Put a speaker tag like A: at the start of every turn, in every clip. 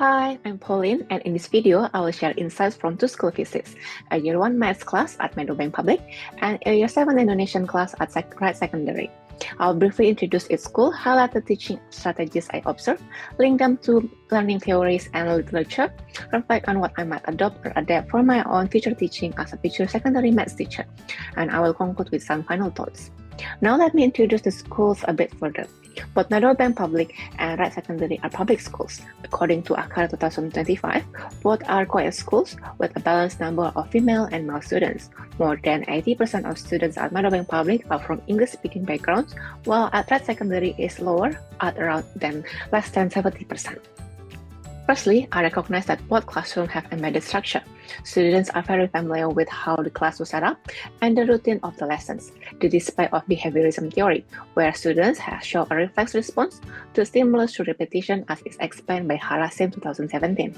A: Hi, I'm Pauline, and in this video, I will share insights from two school visits, a Year 1 Maths class at Meadowbank Public and a Year 7 Indonesian class at Wright Secondary. I'll briefly introduce each school, highlight the teaching strategies I observed, link them to learning theories and literature, reflect on what I might adopt or adapt for my own future teaching as a future secondary maths teacher, and I will conclude with some final thoughts. Now let me introduce the schools a bit further. Both Meadowbank Public and Wright Secondary are public schools. According to ACAR 2025, both are co-ed schools with a balanced number of female and male students. More than 80% of students at Meadowbank Public are from English-speaking backgrounds, while at Wright Secondary is lower at less than 70%. Firstly, I recognize that both classrooms have embedded structure. Students are very familiar with how the class was set up and the routine of the lessons, the display of behaviorism theory, where students have shown a reflex response to stimulus through repetition as is explained by Harasim 2017.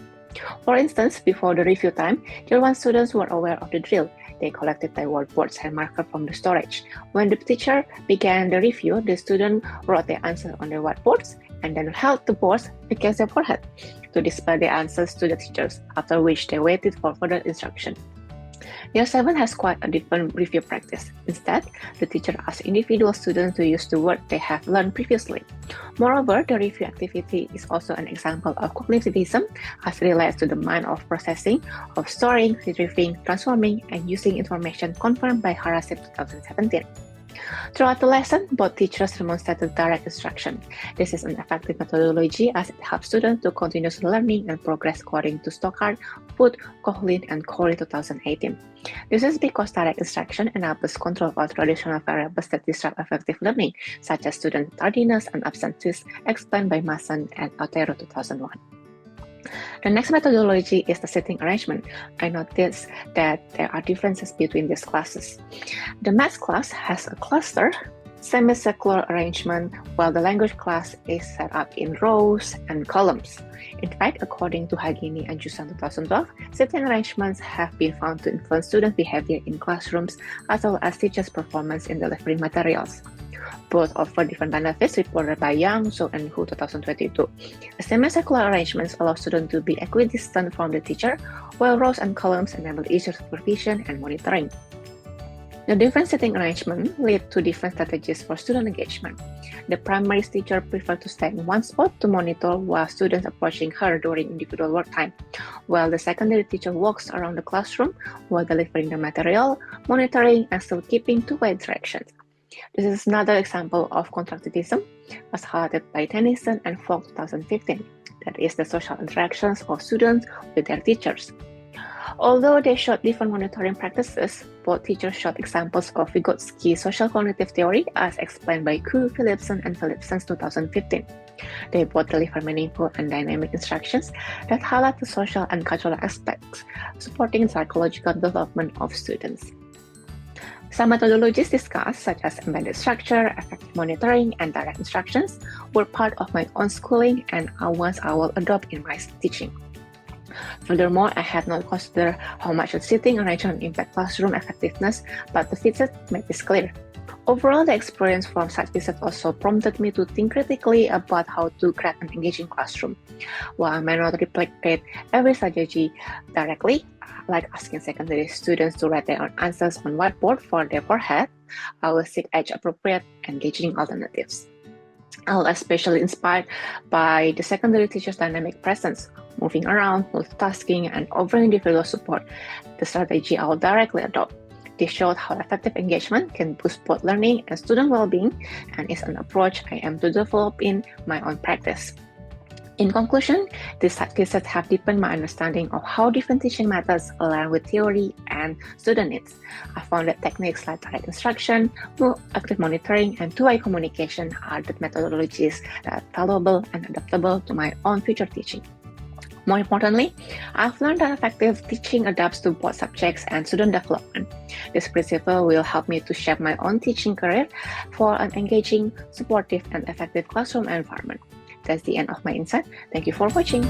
A: For instance, before the review time, Year 1 students were aware of the drill. They collected their whiteboards and markers from the storage. When the teacher began the review, the students wrote their answers on their whiteboards and then held the boards against their forehead to display the answers to the teachers, after which they waited for further instruction. Year 7 has quite a different review practice. Instead, the teacher asks individual students to use the word they have learned previously. Moreover, the review activity is also an example of cognitivism as it relates to the mind of processing, of storing, retrieving, transforming, and using information confirmed by Harasim 2017. Throughout the lesson, both teachers demonstrated direct instruction. This is an effective methodology as it helps students to continuously learning and progress according to Stockard, Wood, Pauline, and Corey 2018. This is because direct instruction enables control of traditional variables that disrupt effective learning, such as student tardiness and absences, explained by Mason and Otero 2001. The next methodology is the seating arrangement. I noticed that there are differences between these classes. The maths class has a cluster, semicircular arrangement, while the language class is set up in rows and columns. In fact, according to Hagini and Jusan 2012, seating arrangements have been found to influence student behavior in classrooms as well as teachers' performance in delivering materials. Both offer different benefits reported by Yang, Zhou, and Hu 2022. A semicircular arrangements allow students to be equidistant from the teacher, while rows and columns enable easier supervision and monitoring. The different seating arrangement lead to different strategies for student engagement. The primary teacher prefers to stay in one spot to monitor while students approaching her during individual work time, while the secondary teacher walks around the classroom while delivering the material, monitoring, and still keeping two-way directions. This is another example of constructivism, as highlighted by Tennyson and Falk 2015, that is the social interactions of students with their teachers. Although they showed different monitoring practices, both teachers showed examples of Vygotsky social cognitive theory as explained by Koo, Philipson, and Philipson 2015. They both deliver meaningful and dynamic instructions that highlight the social and cultural aspects, supporting psychological development of students. Some methodologies discussed, such as embedded structure, effective monitoring, and direct instructions, were part of my own schooling and are ones I will adopt in my teaching. Furthermore, I had not considered how much a seating arrangement impact classroom effectiveness, but the visit made this clear. Overall, the experience from such visits also prompted me to think critically about how to create an engaging classroom. While I may not replicate every strategy directly, like asking secondary students to write their own answers on whiteboard for their forehead, I will seek age-appropriate, engaging alternatives. I was especially inspired by the secondary teacher's dynamic presence, moving around, multitasking, and offering individual support, the strategy I will directly adopt. This showed how effective engagement can boost both learning and student well-being, and is an approach I am to develop in my own practice. In conclusion, these visits have deepened my understanding of how different teaching methods align with theory and student needs. I found that techniques like direct instruction, active monitoring, and two-way communication are the methodologies that are valuable and adaptable to my own future teaching. More importantly, I've learned that effective teaching adapts to both subjects and student development. This principle will help me to shape my own teaching career for an engaging, supportive, and effective classroom environment. That's the end of my insight. Thank you for watching.